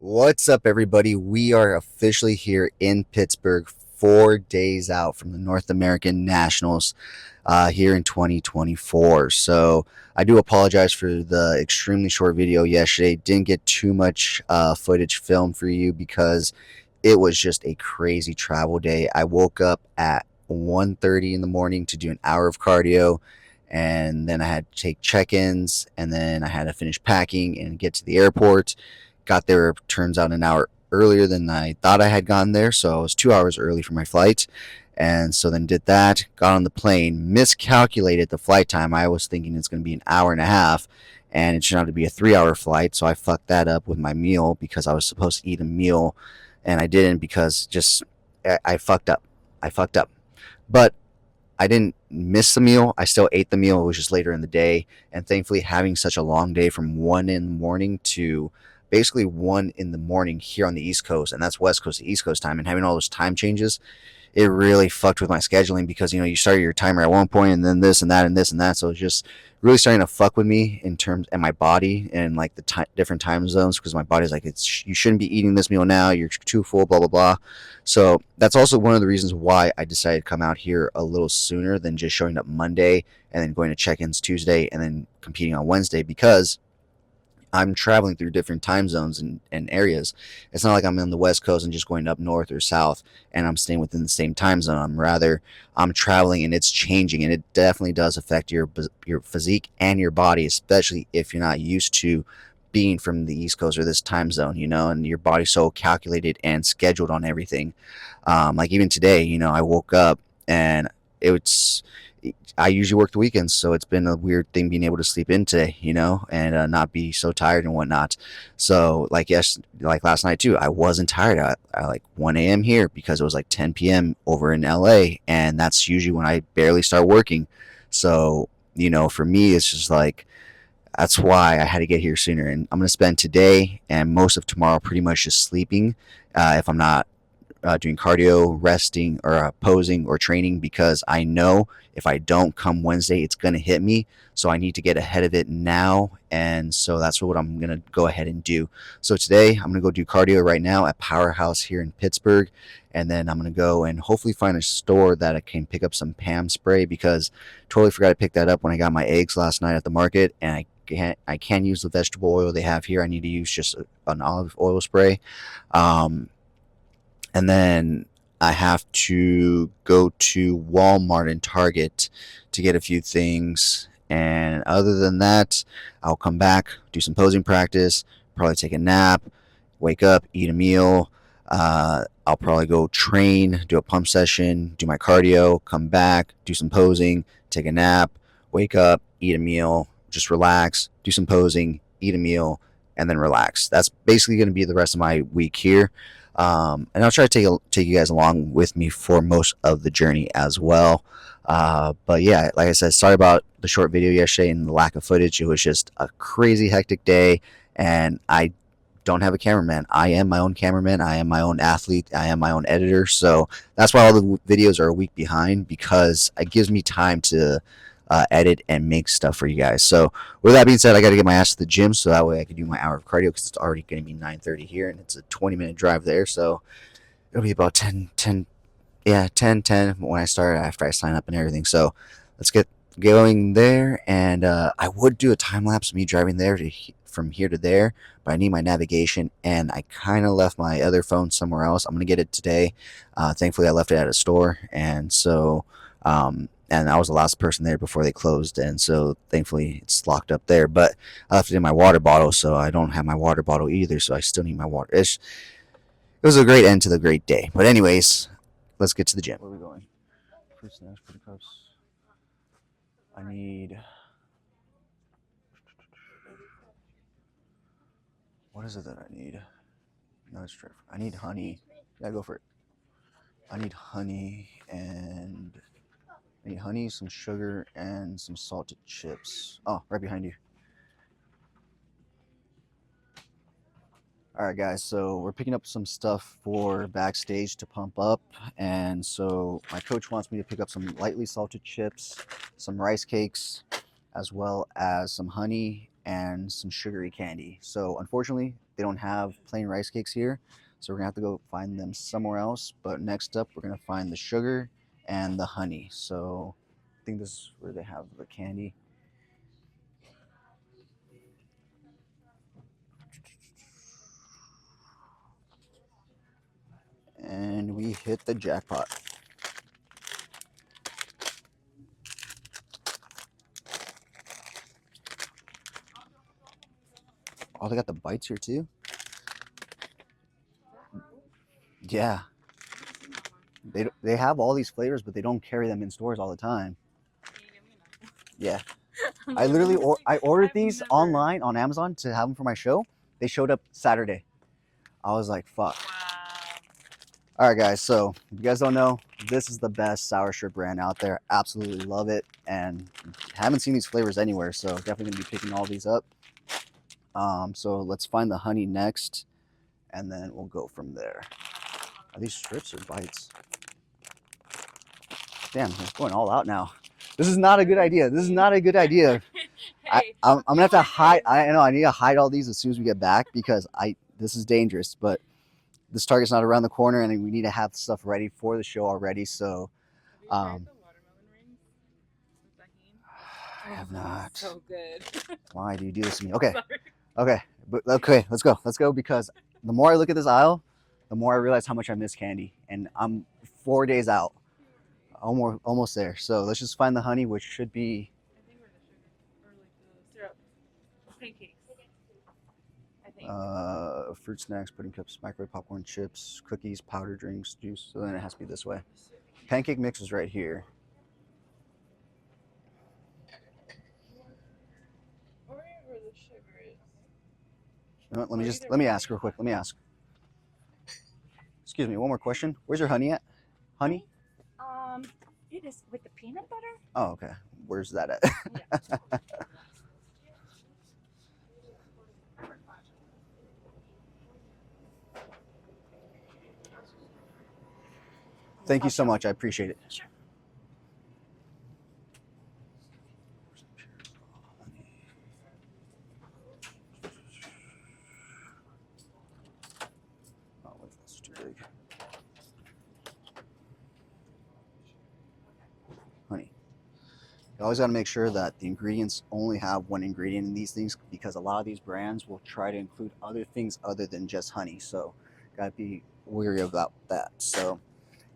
What's up, everybody? We are officially here in Pittsburgh, 4 days out from the North American Nationals here in 2024. So I do apologize for the extremely short video yesterday. Didn't get too much footage filmed for you because it was just a crazy travel day. I woke up at 1:30 in the morning to do an hour of cardio, and then I had to take check-ins, and then I had to finish packing and get to the airport. Got there, turns out, an hour earlier than I thought I had gotten there, so I was 2 hours early for my flight. And so then did that, got on the plane, miscalculated the flight time. I was thinking it's going to be an hour and a half, and it turned out to be a 3 hour flight. So I fucked that up with my meal because I was supposed to eat a meal, and I didn't because just I fucked up. I fucked up. But I didn't miss the meal. I still ate the meal. It was just later in the day. And thankfully, having such a long day from 1 in the morning to basically 1 in the morning here on the East Coast, and that's West Coast to East Coast time, and having all those time changes, it really fucked with my scheduling because you started your timer at one point and then this and that and this and that, so it's just really starting to fuck with me in terms and my body and like the different time zones because my body's like, it's, you shouldn't be eating this meal now, you're too full, blah blah blah. So that's also one of the reasons why I decided to come out here a little sooner than just showing up Monday and then going to check-ins Tuesday and then competing on Wednesday, because I'm traveling through different time zones and areas. It's not like I'm on the West Coast and just going up north or south and I'm staying within the same time zone. I'm traveling and it's changing, and it definitely does affect your physique and your body, especially if you're not used to being from the East Coast or this time zone, and your body's so calculated and scheduled on everything. Like even today, I woke up and it's I usually work the weekends, so it's been a weird thing being able to sleep in today, and not be so tired and whatnot. So, like last night too, I wasn't tired at like 1 a.m. here because it was like 10 p.m. over in LA, and that's usually when I barely start working. So, for me, it's just like that's why I had to get here sooner. And I'm gonna spend today and most of tomorrow pretty much just sleeping, if I'm not doing cardio, resting, or posing or training, because I know if I don't come Wednesday, it's going to hit me. So I need to get ahead of it now. And so that's what I'm going to go ahead and do. So today, I'm going to go do cardio right now at Powerhouse here in Pittsburgh. And then I'm going to go and hopefully find a store that I can pick up some Pam spray, because totally forgot to pick that up when I got my eggs last night at the market. And I can't use the vegetable oil they have here. I need to use just an olive oil spray. And then I have to go to Walmart and Target to get a few things. And other than that, I'll come back, do some posing practice, probably take a nap, wake up, eat a meal. I'll probably go train, do a pump session, do my cardio, come back, do some posing, take a nap, wake up, eat a meal, just relax, do some posing, eat a meal, and then relax. That's basically going to be the rest of my week here. And I'll try to take you guys along with me for most of the journey as well. But yeah, like I said, sorry about the short video yesterday and the lack of footage. It was just a crazy hectic day, and I don't have a cameraman. I am my own cameraman. I am my own athlete. I am my own editor. So that's why all the videos are a week behind, because it gives me time to edit and make stuff for you guys. So with that being said, I got to get my ass to the gym so that way I can do my hour of cardio, because it's already going to be 9:30 here and it's a 20-minute drive there. So it'll be about 10, yeah, 10 when I start, after I sign up and everything. So let's get going there. And I would do a time lapse of me driving there from here to there, but I need my navigation, and I kind of left my other phone somewhere else. I'm going to get it today. Thankfully, I left it at a store, and so and I was the last person there before they closed, and so thankfully it's locked up there. But I left it in my water bottle, so I don't have my water bottle either, so I still need my water. It was a great end to the great day. But anyways, let's get to the gym. Where are we going? Fruit snacks, fruit cups. I need, what is it that I need? No, it's true. I need honey. Yeah, go for it. I need honey and I need honey, some sugar, and some salted chips. Oh, right behind you. All right, guys, so we're picking up some stuff for backstage to pump up. And so my coach wants me to pick up some lightly salted chips, some rice cakes, as well as some honey and some sugary candy. So unfortunately, they don't have plain rice cakes here, so we're gonna have to go find them somewhere else. But next up, we're gonna find the sugar and the honey. So I think this is where they have the candy. And we hit the jackpot. Oh, they got the bites here too? Yeah. They have all these flavors, but they don't carry them in stores all the time. Yeah. I literally I ordered these online on Amazon to have them for my show. They showed up Saturday. I was like, fuck. All right, guys. So if you guys don't know, this is the best sour strip brand out there. Absolutely love it, and haven't seen these flavors anywhere. So definitely gonna be picking all these up. So let's find the honey next, and then we'll go from there. Are these strips or bites? Damn, it's going all out now. This is not a good idea. This is not a good idea. Hey, I'm gonna have to hide. I know I need to hide all these as soon as we get back because this is dangerous. But this Target's not around the corner, and we need to have stuff ready for the show already. So, I have not. So good. Why do you do this to me? Okay, okay, but okay. Let's go. Let's go because the more I look at this aisle, the more I realize how much I miss candy, and I'm 4 days out. Almost there. So let's just find the honey, which should be. I think we're the sugar or like the syrup, pancakes. I think. Fruit snacks, pudding cups, microwave popcorn, chips, cookies, powder drinks, juice. So then it has to be this way. Pancake mix is right here. Or where the sugar is. You know what, let me ask real quick. Let me ask. Excuse me. One more question. Where's your honey at? Honey? It is with the peanut butter. Oh, okay. Where's that at? Yeah. Thank you so much. I appreciate it. Sure. Oh, that's too big. Honey. You always got to make sure that the ingredients only have one ingredient in these things because a lot of these brands will try to include other things other than just honey. So, got to be wary about that. So,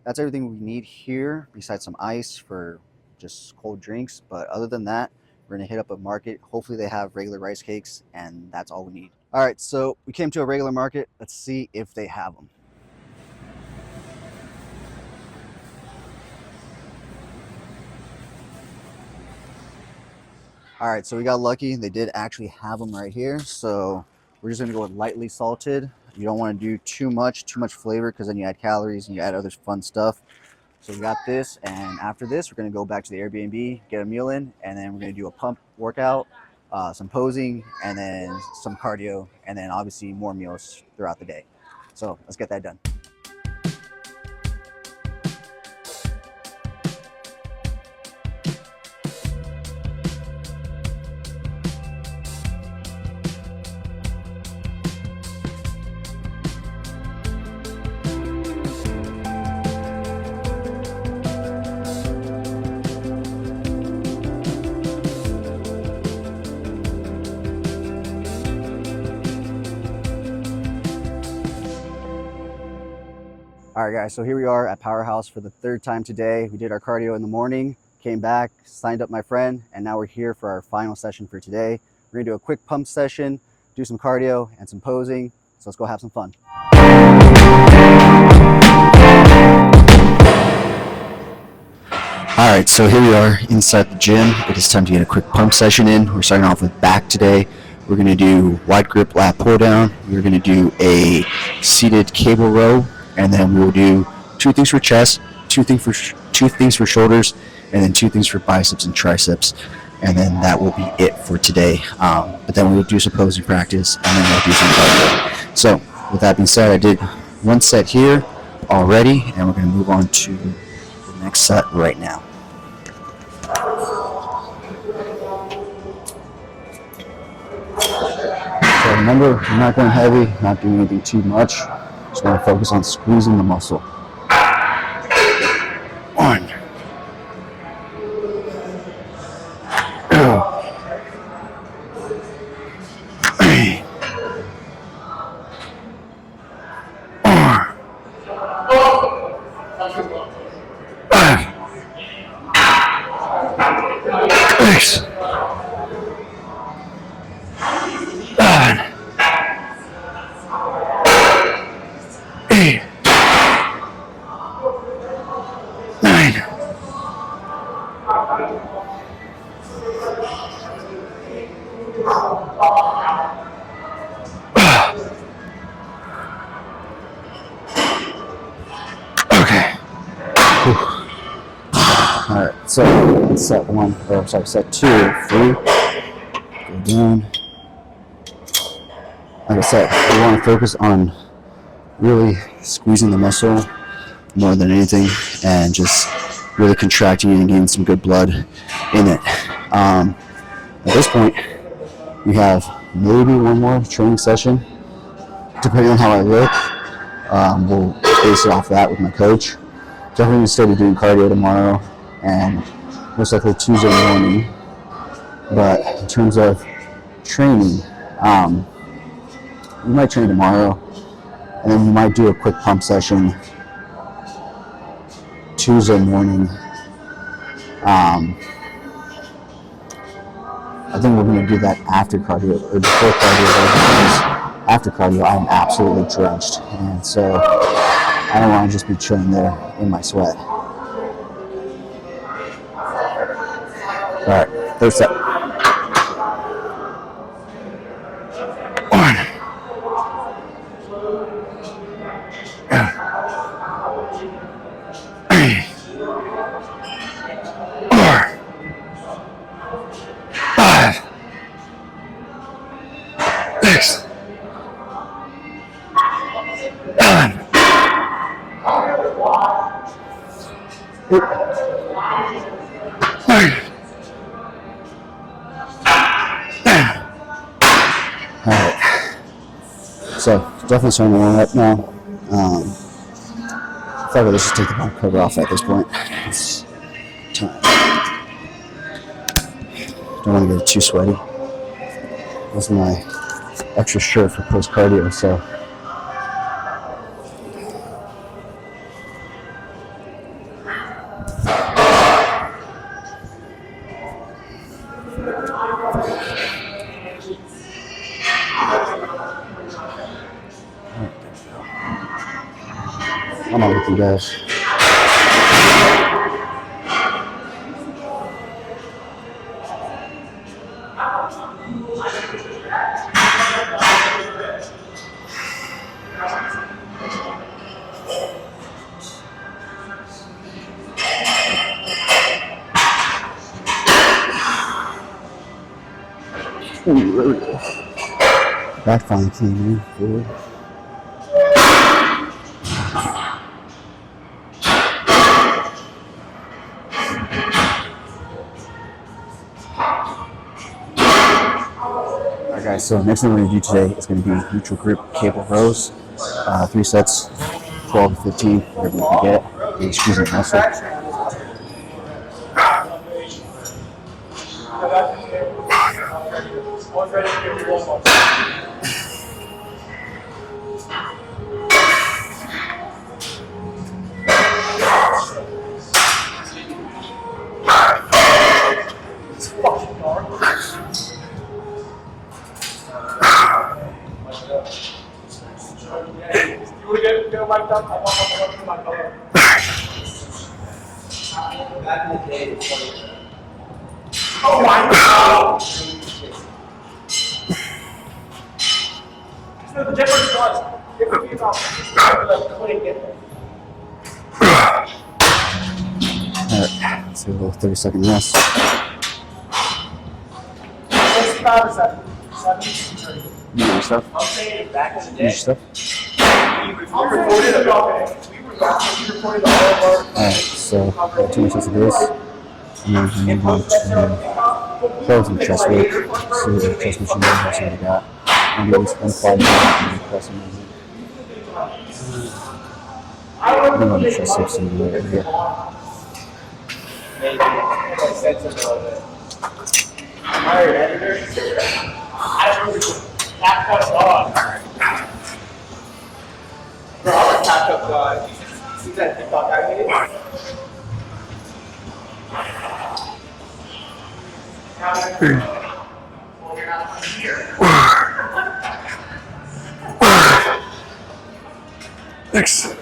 that's everything we need here besides some ice for just cold drinks. But other than that, we're going to hit up a market. Hopefully they have regular rice cakes, and that's all we need. All right, so we came to a regular market. Let's see if they have them. All right, so we got lucky. They did actually have them right here. So we're just going to go with lightly salted. You don't want to do too much flavor because then you add calories and you add other fun stuff. So we got this, and after this, we're going to go back to the Airbnb, get a meal in, and then we're going to do a pump workout, some posing, and then some cardio, and then obviously more meals throughout the day. So let's get that done. All right, guys, so here we are at Powerhouse for the third time today. We did our cardio in the morning, came back, signed up my friend, and now we're here for our final session for today. We're gonna do a quick pump session, do some cardio and some posing. So let's go have some fun. All right, so here we are inside the gym. It is time to get a quick pump session in. We're starting off with back today. We're gonna do wide grip lat pull down. We're gonna do a seated cable row. And then we will do 2 things for chest, 2 things for shoulders, and then 2 things for biceps and triceps. And then that will be it for today. But then we will do some posing practice, and then we'll do some cardio. So with that being said, I did 1 set here already, and we're going to move on to the next set right now. Remember, you're not going heavy, not doing anything too much. Just want to focus on squeezing the muscle. 1, 2, 3, 4, 5, 6, 7, 8, 9, 'Alright, so set 1, or sorry, set 2, 3, go down. Like I said, we want to focus on really squeezing the muscle more than anything and just really contracting and getting some good blood in it. At this point, we have maybe one more training session, depending on how I look. We'll base it off that with my coach. Definitely going to start doing cardio tomorrow and most likely Tuesday morning. But in terms of training, we might train tomorrow, and then we might do a quick pump session Tuesday morning. I think we're going to do that after cardio, or before cardio, because after cardio I'm absolutely drenched, and so I don't want to just be chilling there in my sweat. Alright, third set. 1, 3, 4, 5, 6, 7, 8, 9, 10. Alright. So, definitely starting to warm up now. I feel like let's just take the bottom cover off at this point. It's time. Don't want to get too sweaty. This is my extra shirt for post cardio, so. I'm out with you guys. Back fine clean, forward. Alright guys, so next thing we're going to do today is going to be neutral grip cable rows. 3 sets, 12 to 15, whatever we can get. And squeezing the muscle. Back in the day, oh my God! So the difference was, it would be about couldn't get there. Alright, let's do a little 30-second rest. What's the power set? 7. You know your stuff? I'm saying back in the You day, know your stuff? we recorded the whole Alright, so 2 minutes of this. And then we can move on to close and chest work. See what the chest machine does, see what we got. and do this 1 5 press movement. I'm going to try some in the right area. Alright, editor. I remember tap cut dog. Bro, I'm a tap cut dog. See that TikTok I made? Next.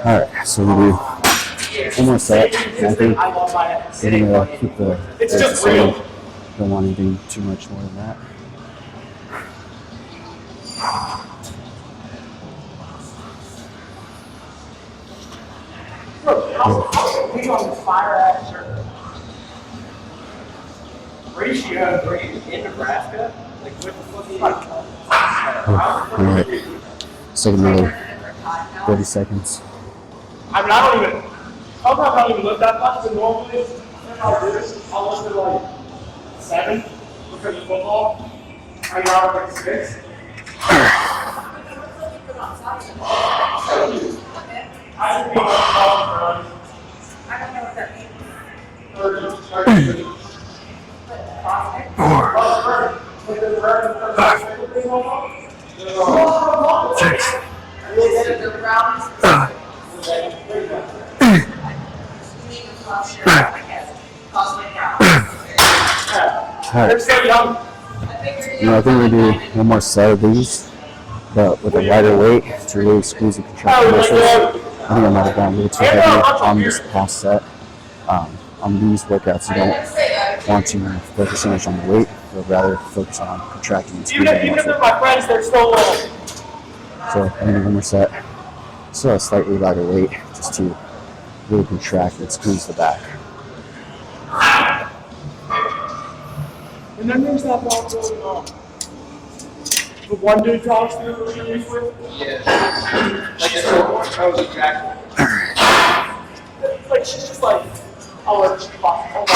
Alright, so we'll do one more set. I think we're going to keep the same. Don't want anything too much more than that. He's on this fire ass shirt. Ratio in Nebraska? Like, what the fuck? Alright, let's take another 30 seconds. I mean, I don't even, sometimes I don't even look that much, but normally, I'll do this. I'll look at like 7 because of football. I mean, I like 6. I just be like, I don't know what that means. 30. 6. They're so young. I think we're going to do one more set of these, but with a lighter weight to really squeeze and contract the muscles. I think I might have gone a little too heavy on this past set. On these workouts, you don't want to focus so much on the weight, but rather focus on contracting and squeezing the Even if muscle. they're my friends, they're still little. So I'm going to do one more set. So a slightly lighter weight, just to really contract and squeeze the back. And then there's that one going the one dude talks to who he's with? Yeah. Like, that was exactly. Like, she's just like, I'll let you fuck. Hold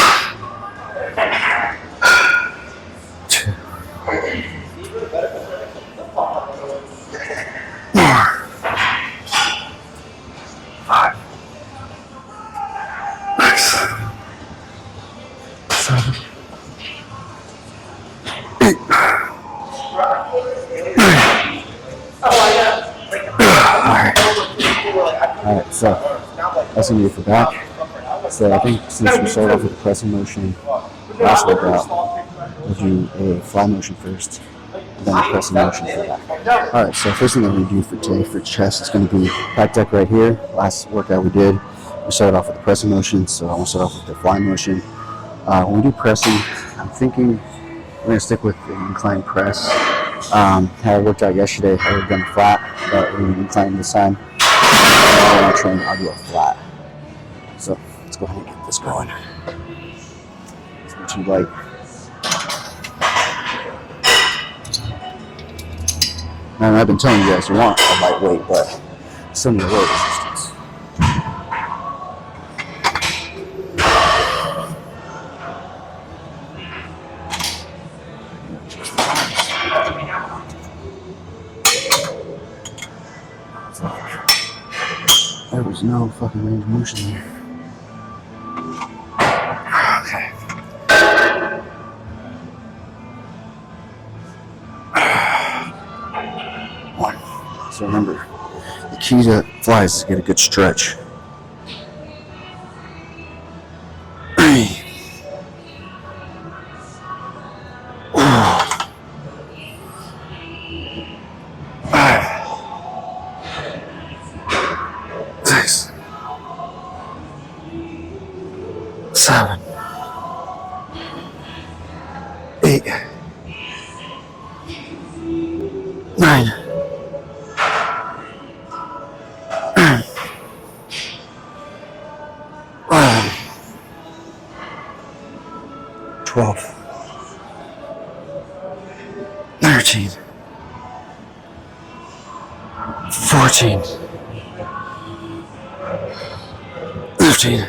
Alright, so that's going to be it for back. So I think since we started off with the pressing motion last workout, we'll do a fly motion first, and then a pressing motion for back. Alright, so first thing I'm going to do for today for chest is going to be back deck right here. Last workout we did, we started off with the pressing motion, so I want to start off with the fly motion. When we do pressing, I'm thinking we're going to stick with the incline press. How I worked out yesterday, I would have done flat, but we're going to incline this time. I want to train, I'll do a flat. So let's go ahead and get this going. It's not too light. Man, I've been telling you guys you want a lightweight, but still need a low resistance. There was no fucking range of motion there. Okay. One. So remember, the key to flies is to get a good stretch. 3. 5. 6. 7. 8. 9. 11. 12. 13. 14, 15.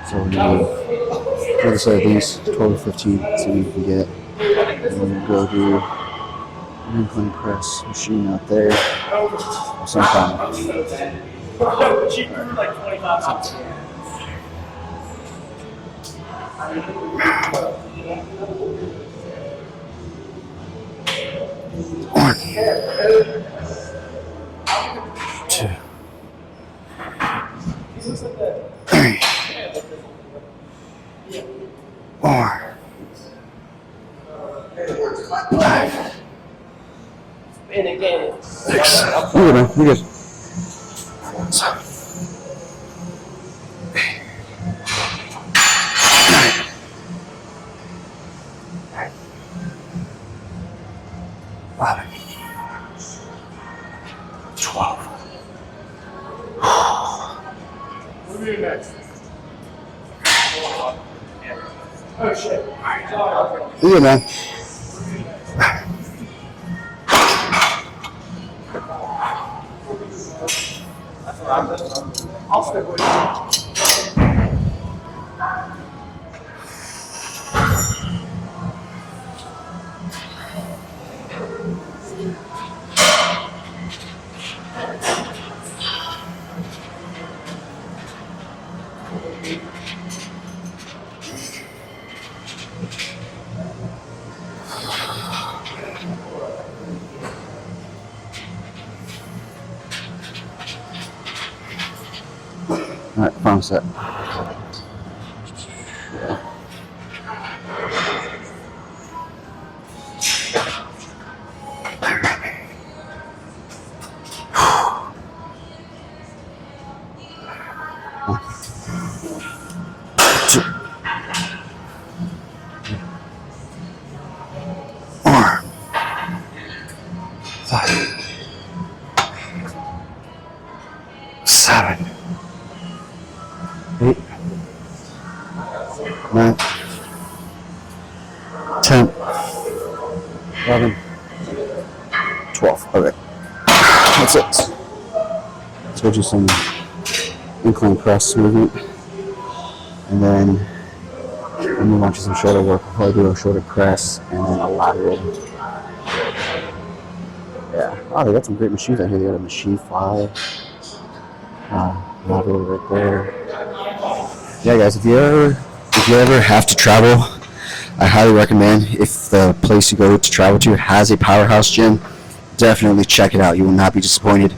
So we do this at least 12 or 15, see what you can get. And then we'll go do an incline press machine out there. Sometime. She grew like 25 pounds. One, two, three, 4, 5, And again, 6. You're good, man. You're good. 7, 8, 9, 11, 12. what are we doing next? Oh shit. You're good, man. I'll stick with you. Alright, final set. Seven, 8, 9, 10, 11, 12. Okay. That's it. So we'll do some incline press movement. And then we'll move on to some shoulder work. We'll probably do a shoulder press and then a lateral. Yeah. Oh, they got some great machines out here. They got a machine 5. Lateral right there. Yeah, guys, if you ever have to travel, I highly recommend, if the place you go to travel to has a Powerhouse gym, definitely check it out. You will not be disappointed.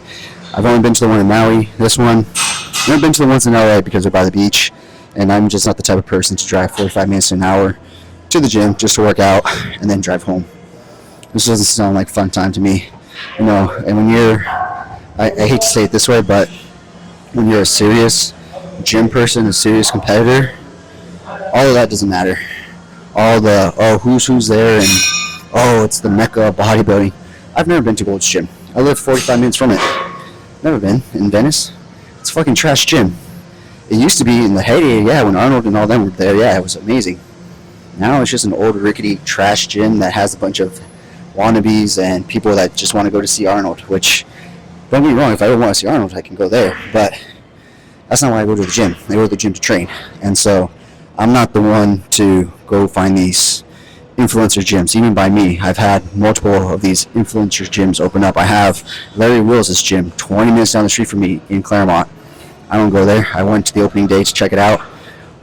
I've only been to the one in Maui. This one, I've never been to the ones in LA because they're by the beach, and I'm just not the type of person to drive 45 minutes to an hour to the gym just to work out and then drive home. This doesn't sound like a fun time to me, you know. And when you're, I hate to say it this way, but when you're a serious gym person, a serious competitor, all of that doesn't matter. All the, oh, who's there, and oh, it's the mecca of bodybuilding. I've never been to Gold's Gym. I live 45 minutes from it. Never been in Venice. It's a fucking trash gym. It used to be in the heyday, yeah, when Arnold and all them were there, yeah, it was amazing. Now it's just an old rickety trash gym that has a bunch of wannabes and people that just want to go to see Arnold, which, don't get me wrong, if I ever want to see Arnold, I can go there, but that's not why I go to the gym. I go to the gym to train. And so I'm not the one to go find these influencer gyms. Even by me, I've had multiple of these influencer gyms open up. I have Larry Wills' gym 20 minutes down the street from me in Claremont. I don't go there. I went to the opening day to check it out.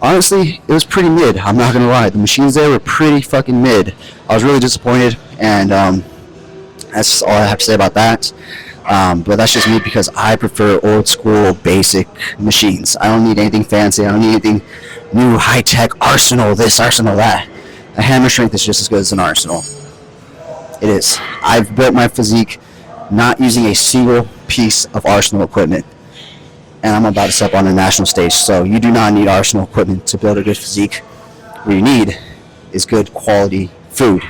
Honestly, it was pretty mid. I'm not going to lie. The machines there were pretty fucking mid. I was really disappointed, and that's all I have to say about that. But that's just me because I prefer old school basic machines. I don't need anything fancy. I don't need anything new, high-tech, arsenal this, arsenal that. A hammer strength is just as good as an arsenal. It is. I've built my physique not using a single piece of arsenal equipment. And I'm about to step on a national stage. So you do not need arsenal equipment to build a good physique. What you need is good quality food.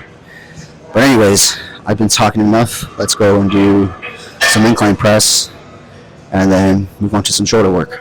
But anyways, I've been talking enough. Let's go and do some incline press and then move on to some shoulder work.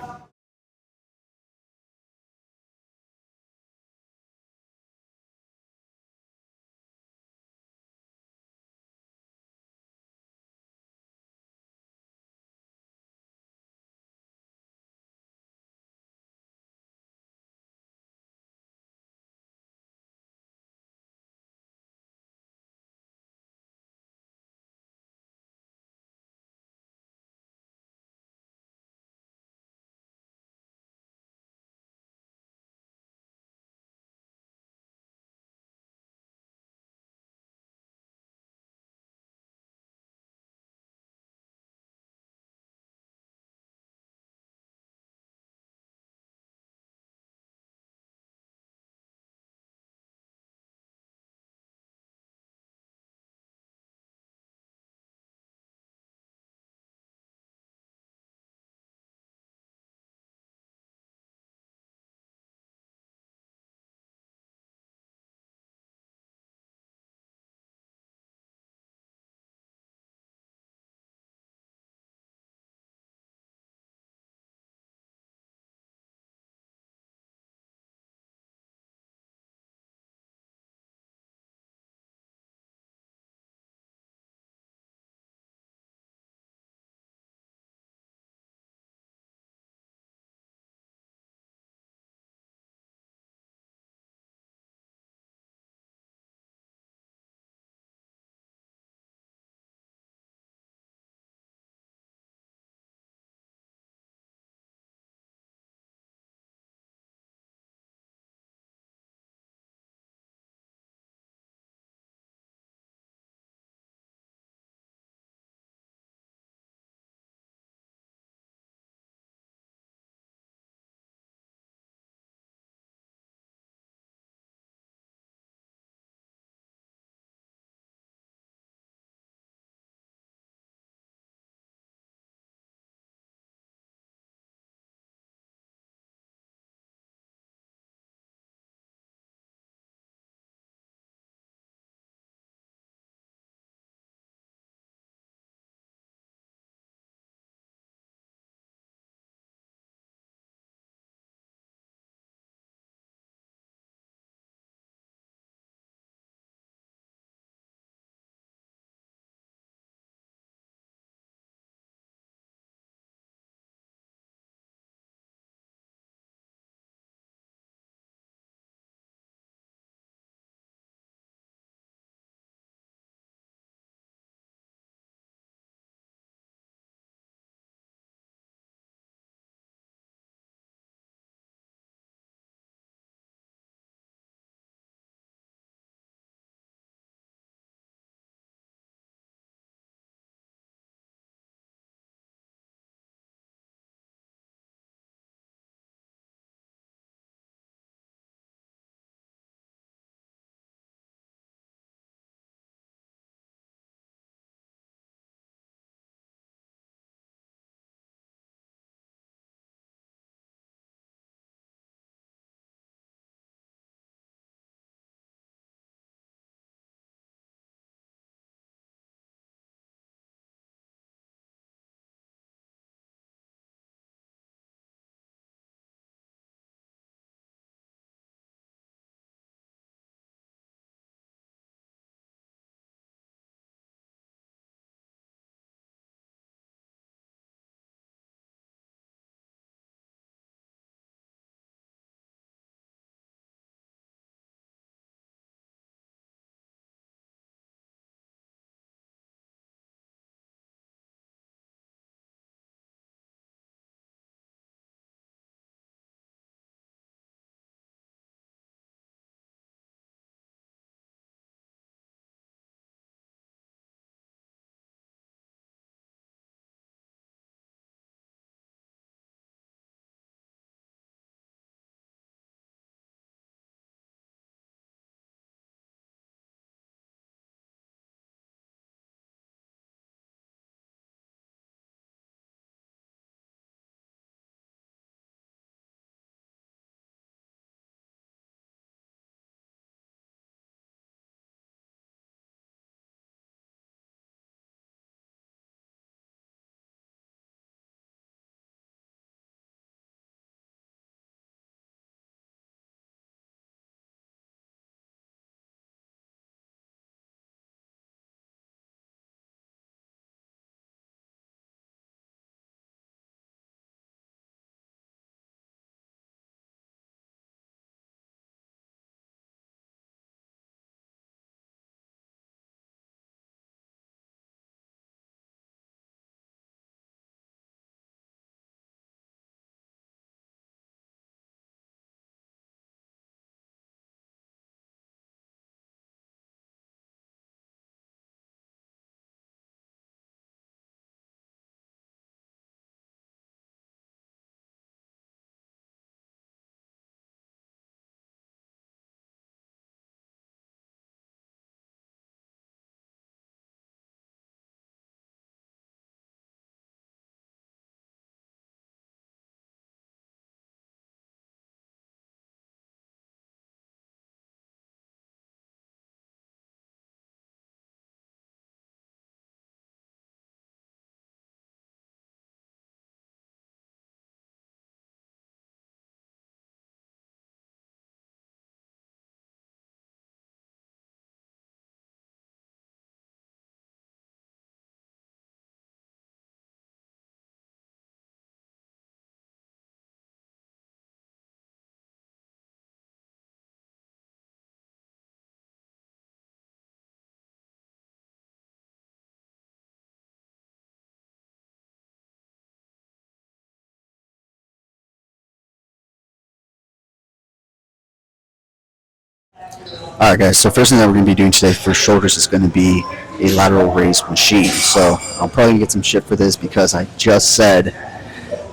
Alright guys, so first thing that we're going to be doing today for shoulders is going to be a lateral raise machine. So I'm probably going to get some shit for this because I just said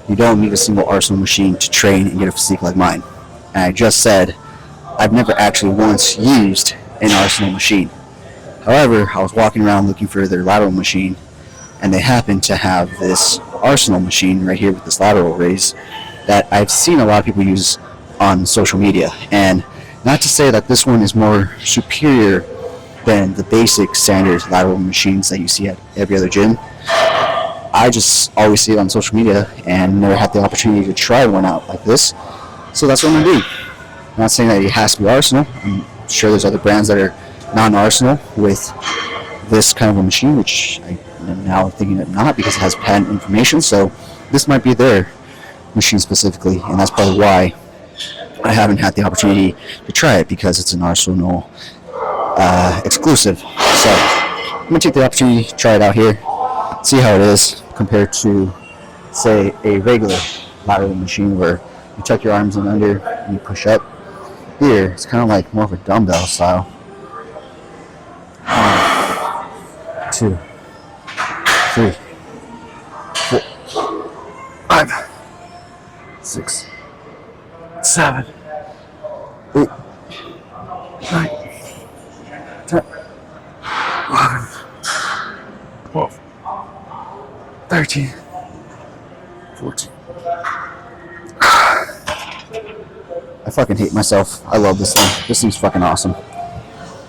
you don't need a single Arsenal machine to train and get a physique like mine. And I just said I've never actually once used an Arsenal machine. However, I was walking around looking for their lateral machine, and they happen to have this Arsenal machine right here with this lateral raise that I've seen a lot of people use on social media. And not to say that this one is more superior than the basic standard lateral machines that you see at every other gym. I just always see it on social media and never had the opportunity to try one out like this. So that's what I'm going to do. I'm not saying that it has to be Arsenal. I'm sure there's other brands that are non-Arsenal with this kind of a machine, which I am now thinking of not because it has patent information. So this might be their machine specifically, and that's probably why I haven't had the opportunity to try it, because it's an Arsenal exclusive. So I'm going to take the opportunity to try it out here, see how it is compared to, say, a regular lateral machine where you tuck your arms in under and you push up. Here, it's kind of like more of a dumbbell style. 1, 2, 3, 4, 5, 6, 7, 8, 9, 10, 11, 12, 13, 14. I fucking hate myself. I love this thing. This thing's fucking awesome.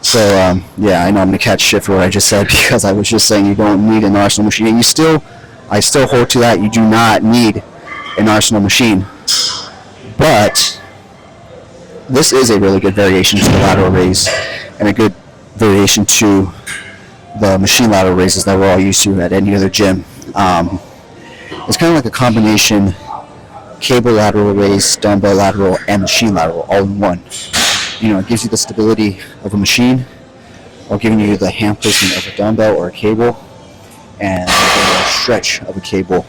So, yeah, I know I'm going to catch shit for what I just said because I was just saying you don't need an Arsenal machine. And I still hold to that. You do not need an Arsenal machine. But this is a really good variation to the lateral raise and a good variation to the machine lateral raises that we're all used to at any other gym. It's kind of like a combination cable lateral raise, dumbbell lateral, and machine lateral all in one. You know, it gives you the stability of a machine while giving you the hand placement of a dumbbell or a cable and the stretch of a cable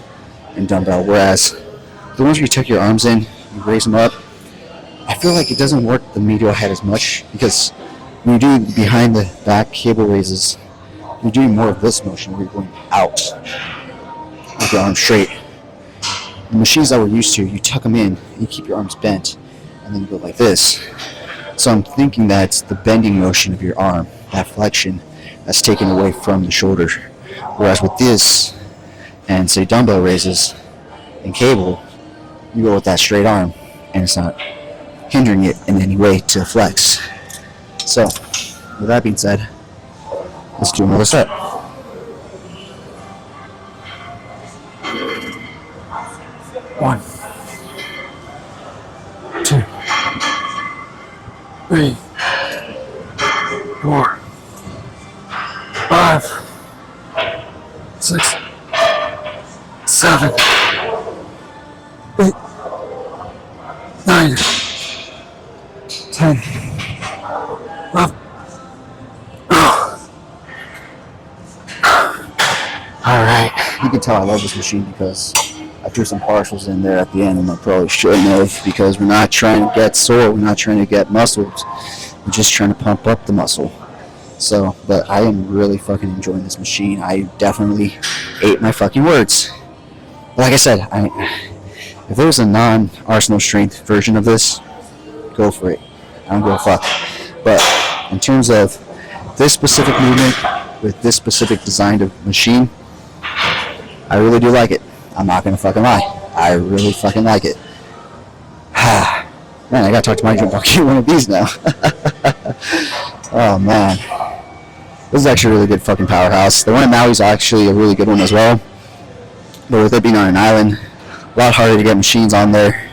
and dumbbell. Whereas the ones where you tuck your arms in, you raise them up, I feel like it doesn't work the medial head as much, because when you do behind the back cable raises, you're doing more of this motion where you're going out with your arms straight. The machines that we're used to, you tuck them in, you keep your arms bent, and then you go like this. So I'm thinking that's the bending motion of your arm, that flexion, that's taken away from the shoulder. Whereas with this, and say dumbbell raises and cable, you go with that straight arm, and it's not hindering it in any way to flex. So, with that being said, let's do another set. 1, 2, 3, 4, 5, 6, 7, 8, 9, 10, 11. Alright, you can tell I love this machine because I threw some partials in there at the end, and I probably shouldn't have, because we're not trying to get sore, we're not trying to get muscles, we're just trying to pump up the muscle. So, but I am really fucking enjoying this machine. I definitely ate my fucking words. But like I said, if there was a non-Arsenal strength version of this, go for it. I don't give a fuck. But in terms of this specific movement with this specific designed of machine, I really do like it. I'm not gonna fucking lie. I really fucking like it. Man, I gotta talk to my gym about getting one of these now. Oh man. This is actually a really good fucking Powerhouse. The one in Maui is actually a really good one as well. But with it being on an island, a lot harder to get machines on there.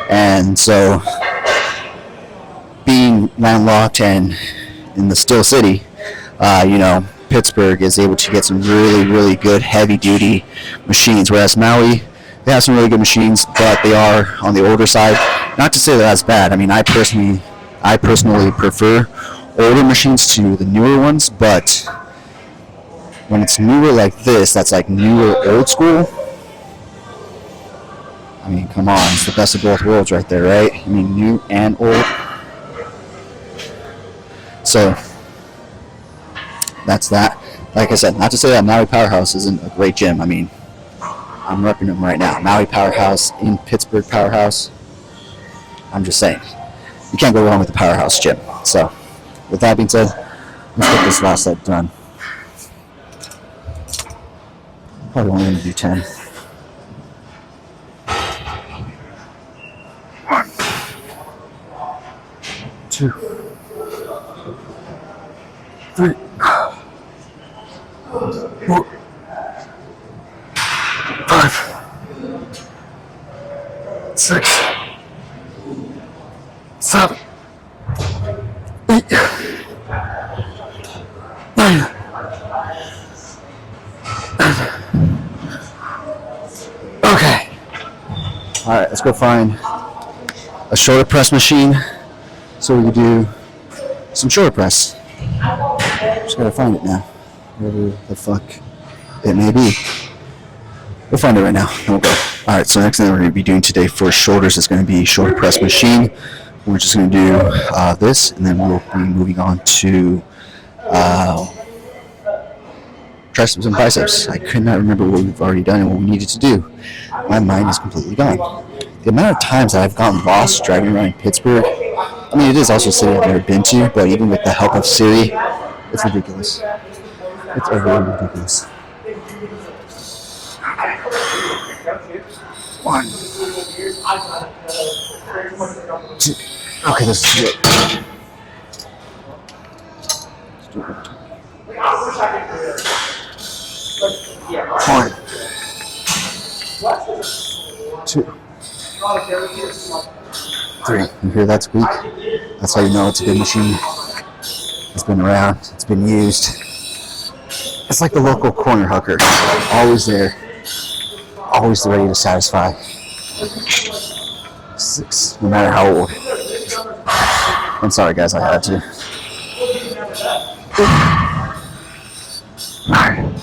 And so, being landlocked and in the still city, Pittsburgh is able to get some really, really good heavy-duty machines, whereas Maui, they have some really good machines, but they are on the older side. Not to say that that's bad. I mean, I personally prefer older machines to the newer ones, but when it's newer like this, that's like newer old school, I mean, come on, it's the best of both worlds right there, right? I mean, new and old. So that's that. Like I said, not to say that Maui Powerhouse isn't a great gym. I mean, I'm repping them right now. Maui Powerhouse in Pittsburgh Powerhouse. I'm just saying, you can't go wrong with the Powerhouse gym. So with that being said, let's get this last set done. Probably only going to do 10. 1, 2, 3, 4, 5, 6, 7, 8, 9, 10. Okay. All right, let's go find a shoulder press machine so we can do some shoulder press. Just gotta find it now. Whatever the fuck it may be. We'll find it right now. And we'll go. All right, so next thing we're going to be doing today for shoulders is going to be shoulder press machine. We're just going to do this, and then we'll be moving on to triceps and biceps. I could not remember what we've already done and what we needed to do. My mind is completely gone. The amount of times that I've gotten lost driving around in Pittsburgh, I mean, it is also a city I've never been to, but even with the help of Siri, it's ridiculous. It's utterly ridiculous. 1, 2. Okay, this is good. Let's do it. 1, 2, 3. You hear that squeak? That's how you know it's a good machine. It's been around. It's been used. It's like the local corner hooker. Always there. Always ready to satisfy. 6, no matter how old. I'm sorry, guys, I had to. 9.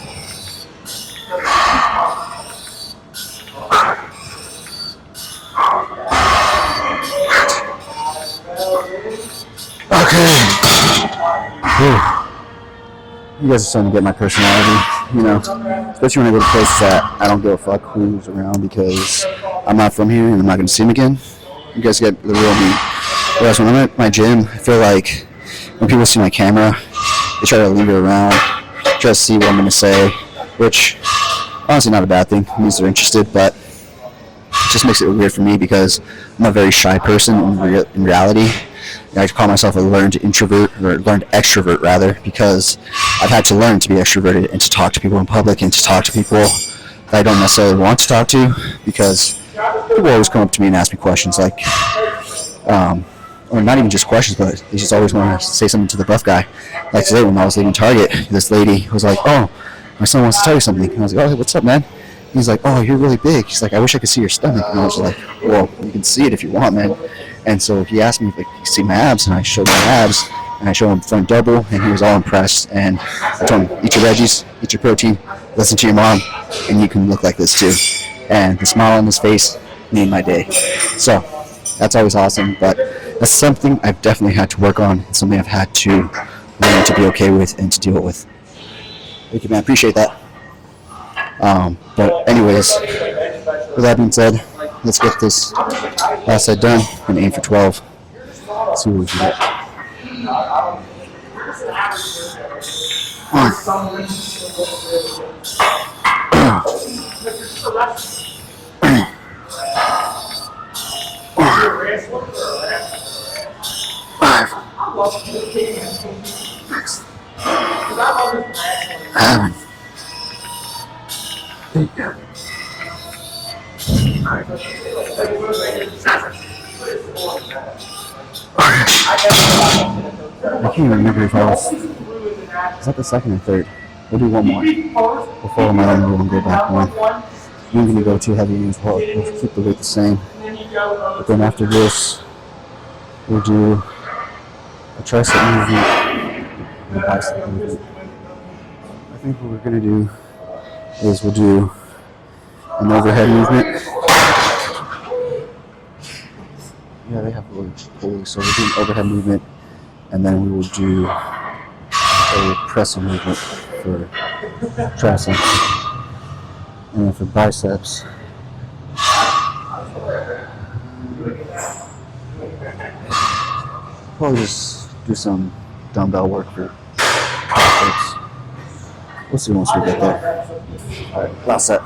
Okay. Whew. You guys are starting to get my personality, you know, especially when I go to places that I don't give a fuck who's around because I'm not from here and I'm not going to see them again. You guys get the real me. Whereas when I'm at my gym, I feel like when people see my camera, they try to linger around, try to see what I'm going to say, which honestly not a bad thing. It means they're interested, but it just makes it weird for me because I'm a very shy person in reality. I call myself a learned introvert, or learned extrovert rather, because I've had to learn to be extroverted and to talk to people in public and to talk to people that I don't necessarily want to talk to, because people always come up to me and ask me questions like, or not even just questions, but they just always want to say something to the buff guy. Like today when I was leaving Target, this lady was like, "Oh, my son wants to tell you something." And I was like, "Oh, what's up, man?" He's like, "Oh, you're really big." He's like, "I wish I could see your stomach." And I was like, "Well, you can see it if you want, man." And so he asked me if he could see my abs, and I showed my abs, and I showed him front double, and he was all impressed. And I told him, "Eat your veggies, eat your protein, listen to your mom, and you can look like this too." And the smile on his face made my day. So that's always awesome, but that's something I've definitely had to work on. It's something I've had to learn to be okay with and to deal with. Thank you, man. Appreciate that. But anyways, with that being said, let's get this last set done and aim for 12. Let's see what we can get. 1, 5, 6, 7, 8, 9, 10. I can't even remember if I was that the second or third. We'll do one more before my own rule and go back one. I'm going to go too heavy as well. We'll keep the weight the same. But then after this, we'll do a tricep movement and a bicep movement. I think what we're going to do is we'll do an overhead movement. Yeah, they have holy. So we'll do an overhead movement and then we will do a pressing movement for triceps, and then for biceps, probably just do some dumbbell work for biceps. We'll see once we get there. All right, last set.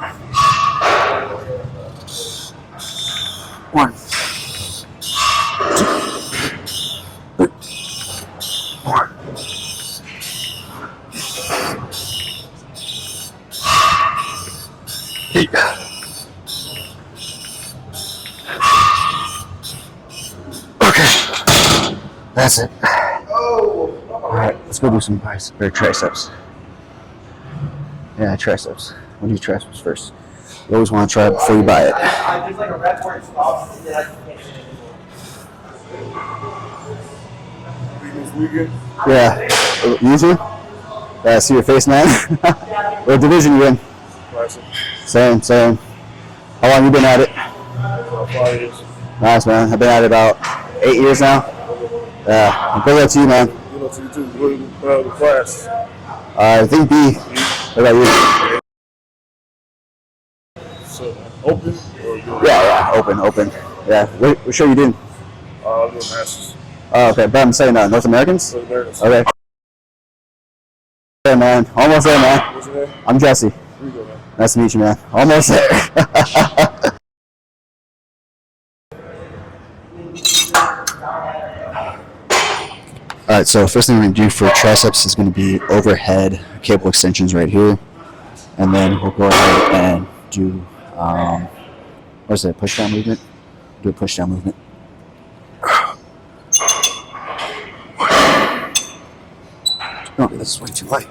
1, 2, 3, 4. Eight. Okay, that's it. All right, let's go do some biceps or triceps. Yeah, triceps. We'll do triceps first. You always want to try it before you buy it. There's like a rep where it stops and then I can't do it anymore. Yeah. You too? Yeah, see your face, man. What division you in? Classic. Same. How long you been at it? 5 years. Nice, man. I've been at it about 8 years now. Yeah. I'm good luck to you, man. You know, to you too. What the class? I think B. What about you? So, open or good? Yeah, open. Yeah. What show you doing? I'm doing masters. Oh, okay. But I'm saying North Americans? So, Americans. Okay. There, man. Almost there, man. What's your name? I'm Jesse. Here you go, man. Nice to meet you, man. Almost there. All right, so first thing we're going to do for triceps is going to be overhead cable extensions right here. And then we'll go ahead and do, what is it, push down movement? Do a push down movement. Oh, this is way too light.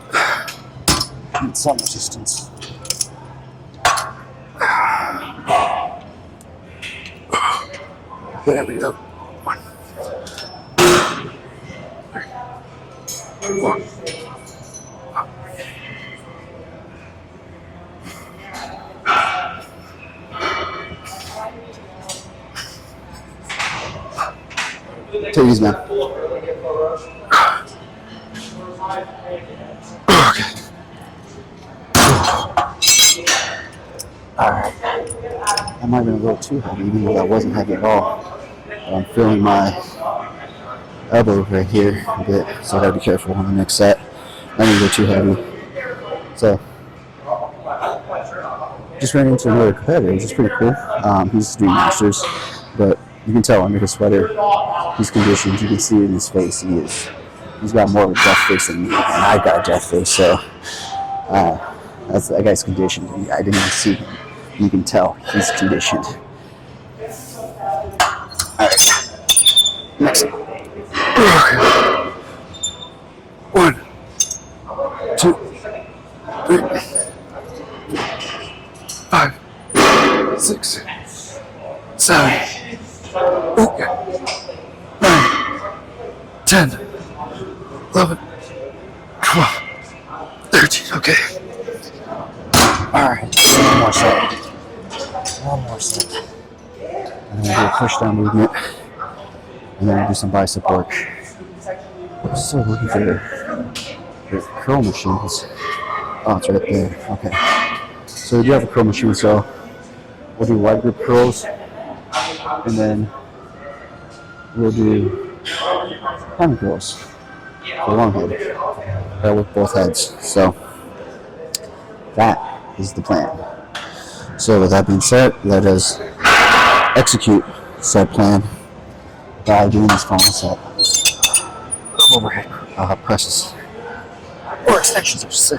Need some resistance. There we go. 1, 3, 4. Take these, man. Okay. Alright. I might have been a little too heavy, even though that wasn't heavy at all. But I'm feeling my elbow right here a bit, so I gotta be careful on the next set. I didn't go too heavy. So, just ran into another competitor, which is pretty cool. He's doing masters, but you can tell under his sweater, he's conditioned. You can see it in his face. He's got more of a death face than me, and I've got a death face. So that guy's conditioned. I didn't even see him. You can tell he's conditioned. All right, next. 1, 2, 3, 5, 6, 7, 8, 9, 10, 11, 12, 13. Okay. All right. One more set. And then we'll do a push down movement. And then we'll do some bicep work. So looking for the curl machines. Oh, it's right there. Okay. So we do have a curl machine, so we'll do wide grip curls. And then we'll do hammer curls for long head. With both heads. So that is the plan. So with that being said, let us execute said plan by doing this final set of overhead presses or extensions, I should say.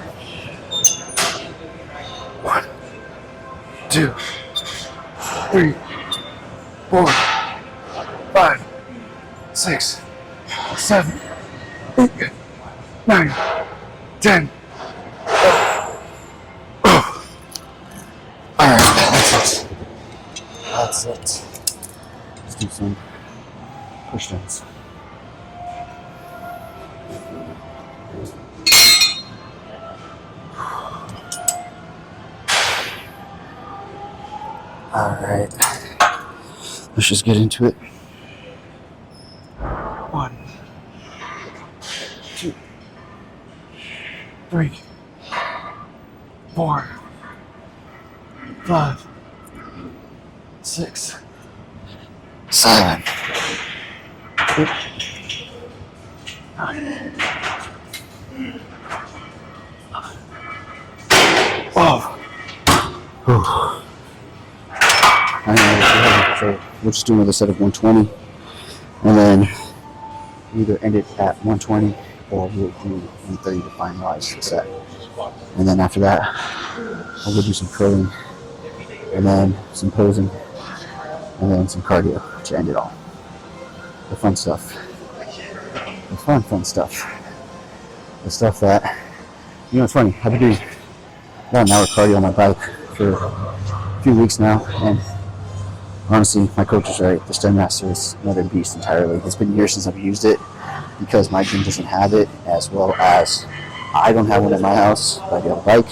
1, 2, 3, 4, 5, 6, 7, 8, 9, 10. Alright, that's it. Let's do some push downs. Alright, let's just get into it. 1, 3, 4, 5, 6, 7, 8, 9, 12. So we'll just do another set of 120, and then either end it at 120 or we'll do 130 to finalize the set. And then after that, I'll go do some curling, and then some posing, and then some cardio to end it all. The fun stuff. The fun stuff. The stuff that, you know, it's funny. I've been doing about an hour cardio on my bike for a few weeks now, and honestly, my coach is right. The Stairmaster is another beast entirely. It's been years since I've used it because my gym doesn't have it, as well as I don't have one at my house, but I do have a bike.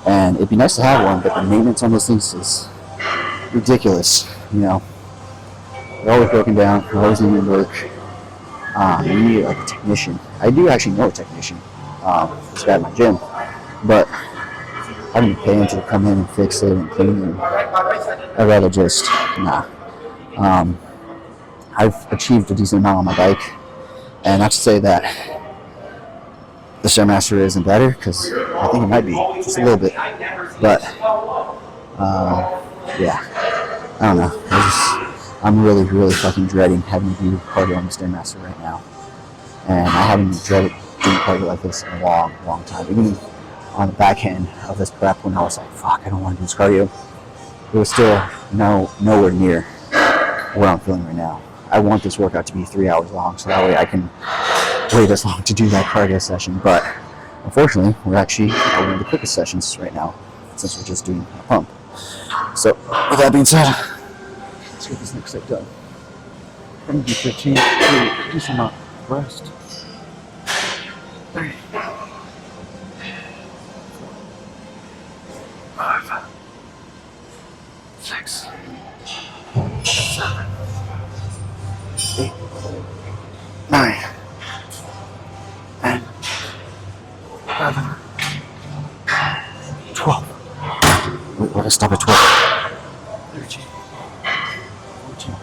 And it'd be nice to have one, but the maintenance on those things is ridiculous. You know, they're always broken down. They're always needing work. You need like a technician. I do actually know a technician. This guy at my gym, but I didn't pay him to come in and fix it and clean it. I'd rather just I've achieved a decent amount on my bike, and not to say that the Stairmaster isn't better, because I think it might be just a little bit, but yeah, I don't know. I'm really fucking dreading having to do cardio on the Stairmaster right now, and I haven't dreaded doing cardio like this in a long time. Even on the back end of this prep, when I was like, fuck, I don't want to do this cardio, it was still nowhere near what I'm feeling right now. I want this workout to be 3 hours long, so that way I can wait this long to do that cardio session. But unfortunately, we're actually at one of the quickest sessions right now, since we're just doing a pump. So with that being said, let's get this next set done. I'm gonna do 15, do some rest. 3, 5, 6, 7, 8, 9, 10, 11, 12. Wait, let's stop at 12. 13, 14,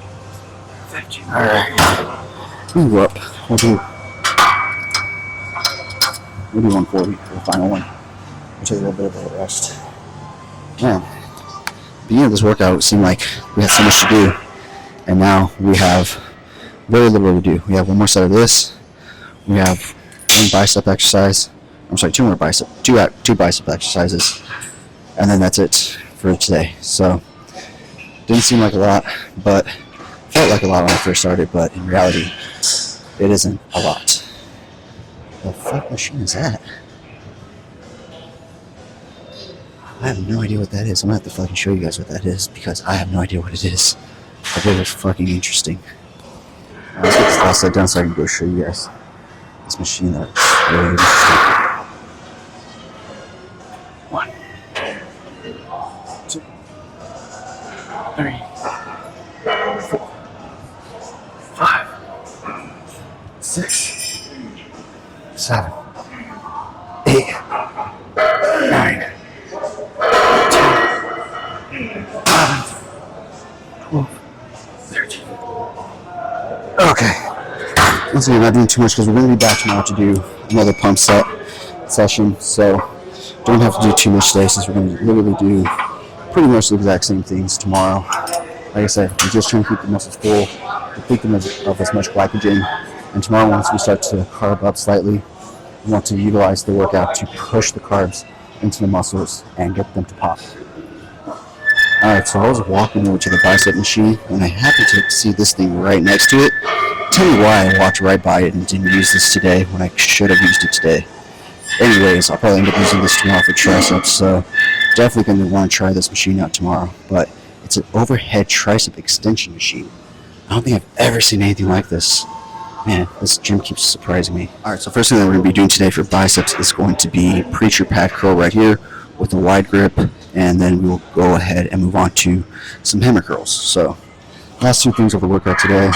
15. Alright. We'll go up. We'll do 140 for the final one. We'll take a little bit of a rest. Man, the beginning of this workout, it seemed like we had so much to do, and now we have very little to do. We have one more set of this. We have one bicep exercise. I'm sorry, two bicep exercises, and then that's it for today. So, didn't seem like a lot, but felt like a lot when I first started. But in reality, it isn't a lot. The fuck machine is that? I have no idea what that is. I'm gonna have to fucking show you guys what that is, because I have no idea what it is. But it is fucking interesting. Let's get this last set done so I can go show you guys this machine that's really interesting. 1, 2, 3, 4, 5, 6, 7, 8, 9, 11, 12, 13. Okay. Once again, not doing too much because we're going to be back tomorrow to do another pump session. So don't have to do too much today, since we're going to literally do pretty much the exact same things tomorrow. Like I said, we're just trying to keep the muscles full, deplete them of as much glycogen. And tomorrow, once we start to carb up slightly, we want to utilize the workout to push the carbs into the muscles and get them to pop. Alright, so I was walking over to the bicep machine, and I happened to see this thing right next to it. Tell me why I walked right by it and didn't use this today when I should have used it today. Anyways, I'll probably end up using this tomorrow for triceps, so definitely going to want to try this machine out tomorrow. But it's an overhead tricep extension machine. I don't think I've ever seen anything like this. Man, this gym keeps surprising me. Alright, so first thing that we're going to be doing today for biceps is going to be preacher pad curl right here with a wide grip, and then we will go ahead and move on to some hammer curls. So, last two things of the workout today.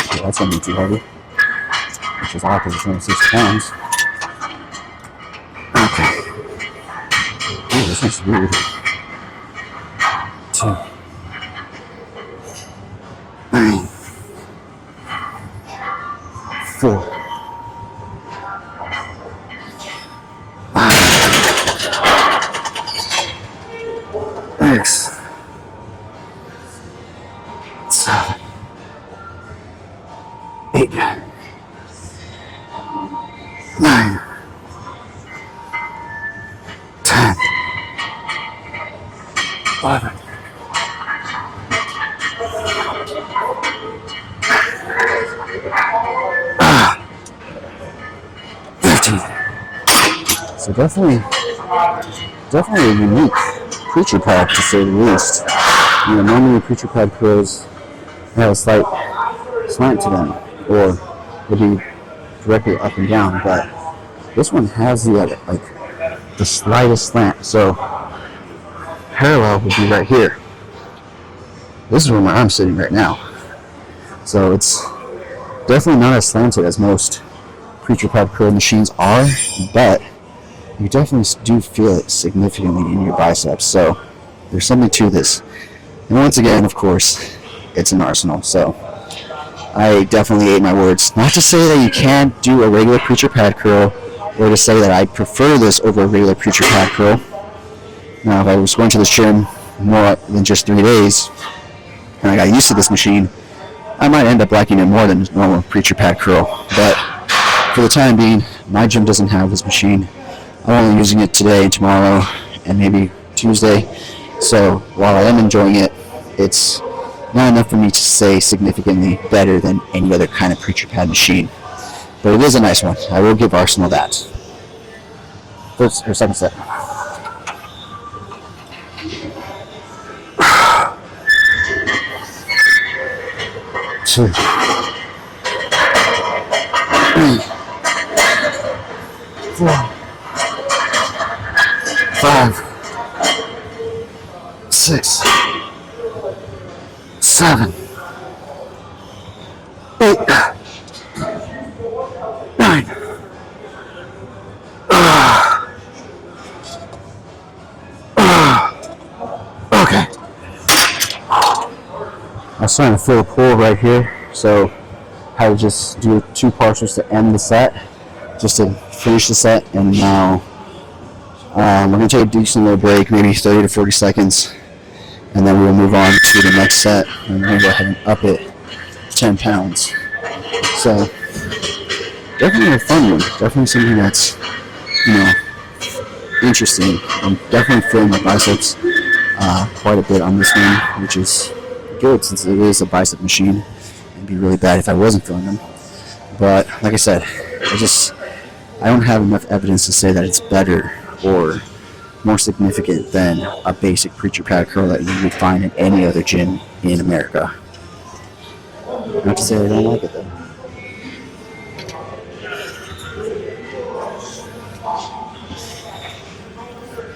Okay, that's not too heavy. which is odd because it's only 60 pounds. Okay. Ooh, this one's weird. 2, 9, 4, 5, 6, 7, 8, 9, 10, 11, 15. So definitely a unique preacher pad, to say the least. Normally preacher pad curls have a slight slant to them, or will be directly up and down, but this one has the slightest slant. So parallel would be right here. This is where my arm's sitting right now. So it's definitely not as slanted as most preacher pad curl machines are, but you definitely do feel it significantly in your biceps. So there's something to this. And once again, of course, it's an Arsenal. So I definitely ate my words. Not to say that you can't do a regular preacher pad curl, or to say that I prefer this over a regular preacher pad curl. Now, if I was going to the gym more than just 3 days, and I got used to this machine, I might end up liking it more than normal preacher pad curl. But for the time being, my gym doesn't have this machine. I'm only using it today and tomorrow and maybe Tuesday. So while I am enjoying it, it's not enough for me to say significantly better than any other kind of preacher pad machine. But it is a nice one. I will give Arsenal that. First or second set. Two, 3, 4, 5, 6, 7, 8, 9. Okay. I was trying to fill a pool right here, so I would just do 2 partials to end the set, just to finish the set. And now we're going to take a decent little break, maybe 30 to 40 seconds, and then we'll move on to the next set, and we're going to go ahead and up it 10 pounds. So definitely a fun one, definitely something that's, interesting. I'm definitely feeling my biceps quite a bit on this one, which is good since it is a bicep machine. It'd be really bad if I wasn't feeling them. But like I said, I don't have enough evidence to say that it's better or more significant than a basic preacher pad curl that you would find in any other gym in America. Not to say I don't like it though.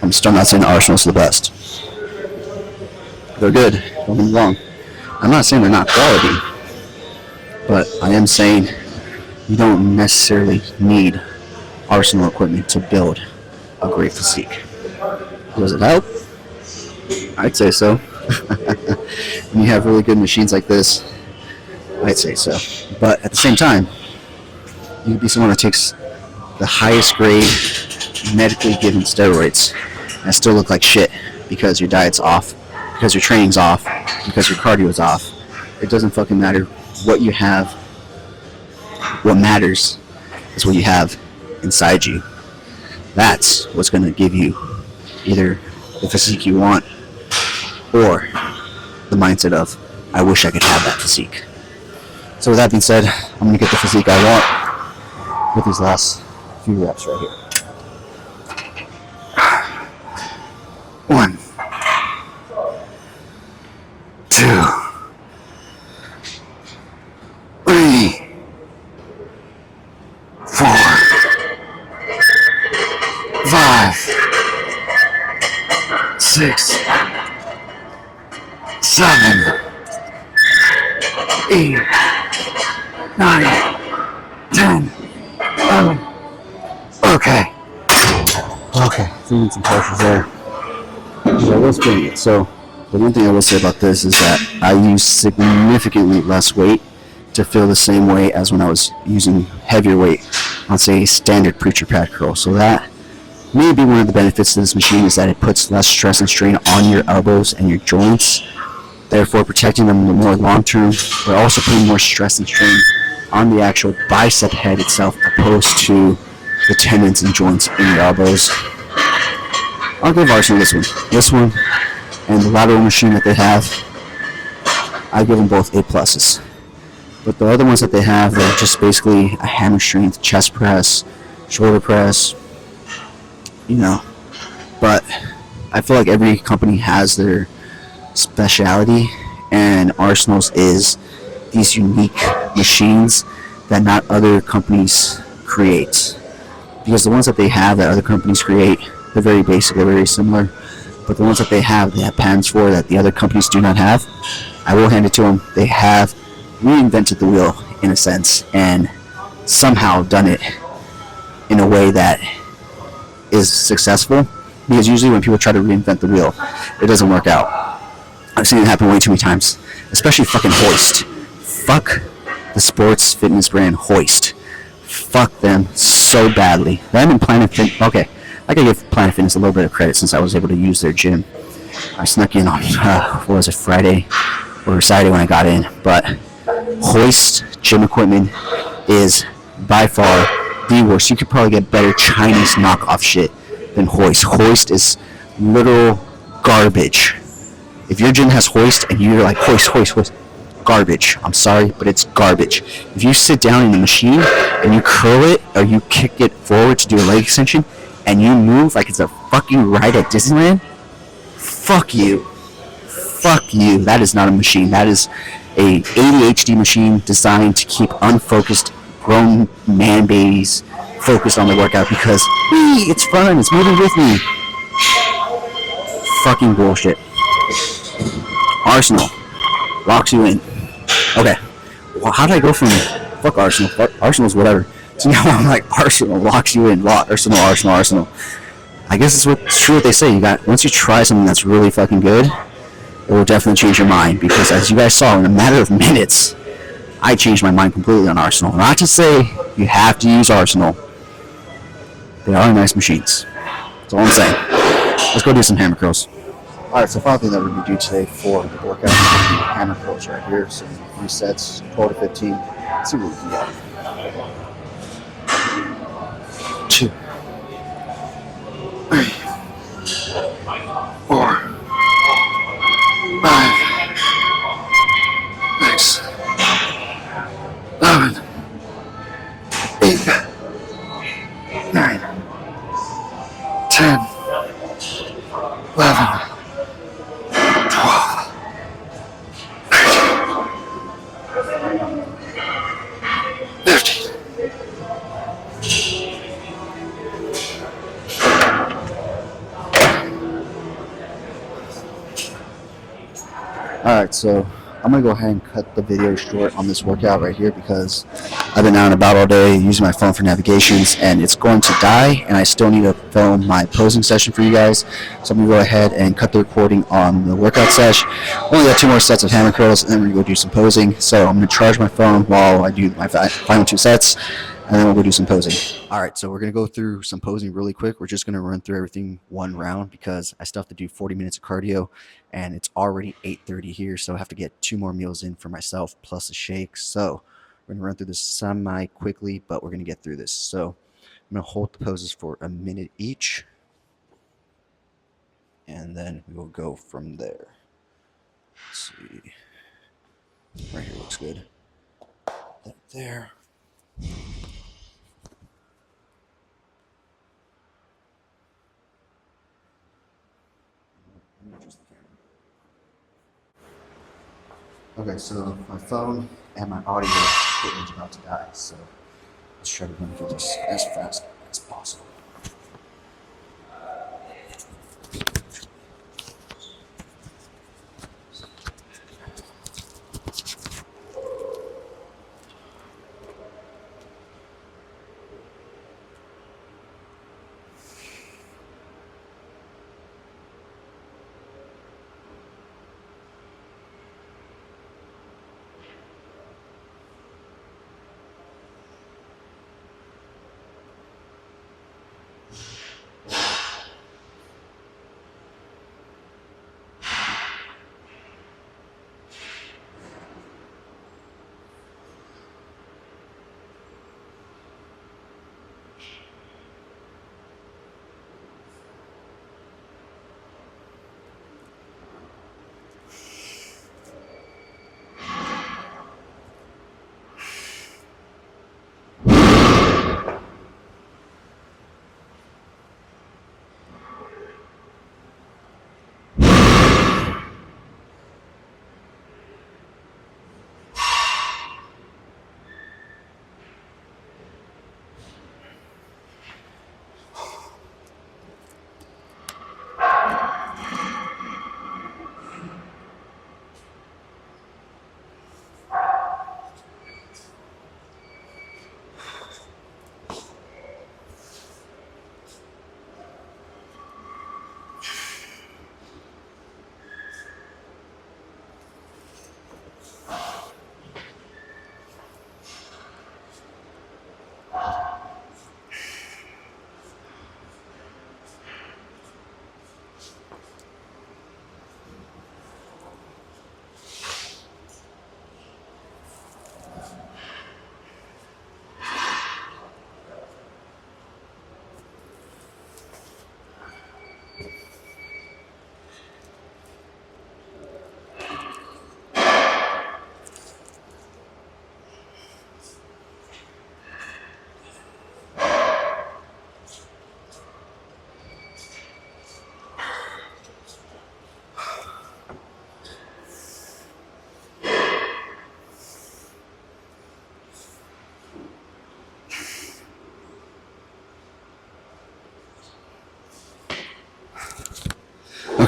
I'm still not saying Arsenal's the best. They're good, don't get me wrong. I'm not saying they're not quality, but I am saying you don't necessarily need Arsenal equipment to build a great physique. Does it help? I'd say so. When you have really good machines like this, I'd say so. But at the same time, you could be someone that takes the highest grade medically given steroids and still look like shit because your diet's off, because your training's off, because your cardio's off. It doesn't fucking matter what you have. What matters is what you have inside you. That's what's going to give you either the physique you want or the mindset of, I wish I could have that physique. So with that being said, I'm going to get the physique I want with these last few reps right here. 1, 2, 3, 4, 5, 6, 7, 8, 9, 10, feeling some pressures there. I was feeling it. So the one thing I will say about this is that I use significantly less weight to feel the same way as when I was using heavier weight on, say, standard preacher pad curl. So that may be one of the benefits to this machine, is that it puts less stress and strain on your elbows and your joints, therefore protecting them in the more long term, but also putting more stress and strain on the actual bicep head itself, opposed to the tendons and joints in your elbows. I'll give Arsenal this one, and the lateral machine that they have, I give them both A pluses. But the other ones that they have are just basically a hammer strength chest press, shoulder press, you know. But I feel like every company has their speciality, and Arsenal's is these unique machines that not other companies create. Because the ones that they have that other companies create, they're very basic, they're very similar. But the ones that they have patents for that the other companies do not have. I will hand it to them. They have reinvented the wheel in a sense, and somehow done it in a way that is successful. Because usually when people try to reinvent the wheel, it doesn't work out. I've seen it happen way too many times, especially fucking Hoist. Fuck the sports fitness brand Hoist. Fuck them so badly. Them and Planet Fitness. Okay, I gotta give Planet Fitness a little bit of credit since I was able to use their gym. I snuck in on what was it, Friday or Saturday when I got in. But Hoist gym equipment is by far the worst. You could probably get better Chinese knockoff shit than Hoist. Hoist is literal garbage. If your gym has Hoist and you're like Hoist, garbage. I'm sorry, but it's garbage. If you sit down in the machine and you curl it or you kick it forward to do a leg extension and you move like it's a fucking ride at Disneyland, fuck you. Fuck you. That is not a machine. That is a ADHD machine designed to keep unfocused grown man babies focused on the workout because it's fun, it's moving with me. Fucking bullshit. Arsenal locks you in. Okay. Well, how did I go from fuck Arsenal? Arsenal's whatever. So now I'm like, Arsenal locks you in. Arsenal. I guess it's true what they say. Once you try something that's really fucking good, it will definitely change your mind, because as you guys saw, in a matter of minutes, I changed my mind completely on Arsenal. Not to say you have to use Arsenal. They are nice machines. That's all I'm saying. Let's go do some hammer curls. Alright, so final thing that we're going to do today for the workout is going to be hammer curls right here. So 3 sets, 12 to 15. Let's see what we can get. 2, 3, 4, 5, 6, 7, 8, 9, 10, 11, 12, 13, 15. Alright, so I'm going to go ahead and cut the video short on this workout right here because I've been out and about all day using my phone for navigations and it's going to die, and I still need to film my posing session for you guys. So I'm going to go ahead and cut the recording on the workout sesh. Only got 2 more sets of hammer curls and then we're going to go do some posing. So I'm going to charge my phone while I do my final 2 sets, and then we'll go do some posing. Alright, so we're going to go through some posing really quick. We're just going to run through everything one round because I still have to do 40 minutes of cardio, and it's already 8:30 here, so I have to get 2 more meals in for myself plus a shake. So we're going to run through this semi-quickly, but we're going to get through this. So I'm going to hold the poses for a minute each, and then we will go from there. Let's see. Right here looks good. That there. Okay, so my phone and my audio equipment is about to die, so let's try to run through this as fast as possible.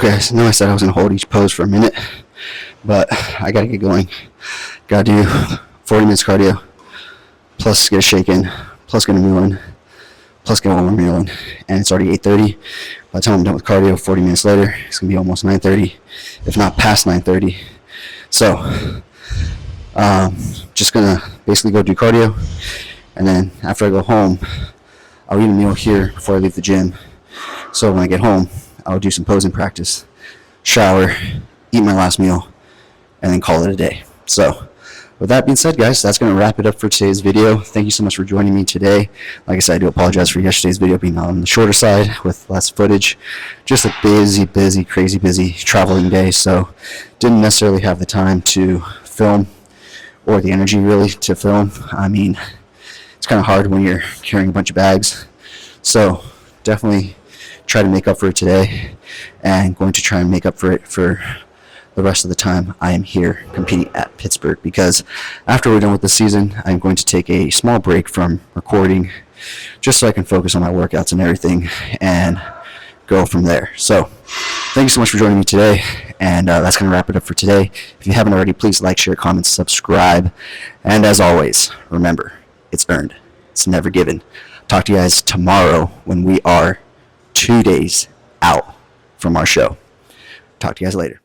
Okay, so now I said I was going to hold each pose for a minute, but I got to get going. Got to do 40 minutes cardio, plus get a shake in, plus get a meal in, plus get one more meal in, and it's already 8:30. By the time I'm done with cardio, 40 minutes later, it's going to be almost 9:30, if not past 9:30. So, just going to basically go do cardio, and then after I go home, I'll eat a meal here before I leave the gym. So when I get home, I'll do some posing practice, shower, eat my last meal, and then call it a day. So with that being said, guys, that's going to wrap it up for today's video. Thank you so much for joining me today. Like I said, I do apologize for yesterday's video being on the shorter side with less footage. Just a busy, crazy busy traveling day, so didn't necessarily have the time to film or the energy really to film. I mean, it's kind of hard when you're carrying a bunch of bags. So definitely try to make up for it today, and going to try and make up for it for the rest of the time I am here competing at Pittsburgh, because after we're done with the season, I'm going to take a small break from recording just so I can focus on my workouts and everything and go from there. So thank you so much for joining me today, and that's going to wrap it up for today. If you haven't already, please like, share, comment, subscribe, and as always, remember, it's earned, it's never given. Talk to you guys tomorrow when we are 2 days out from our show. Talk to you guys later.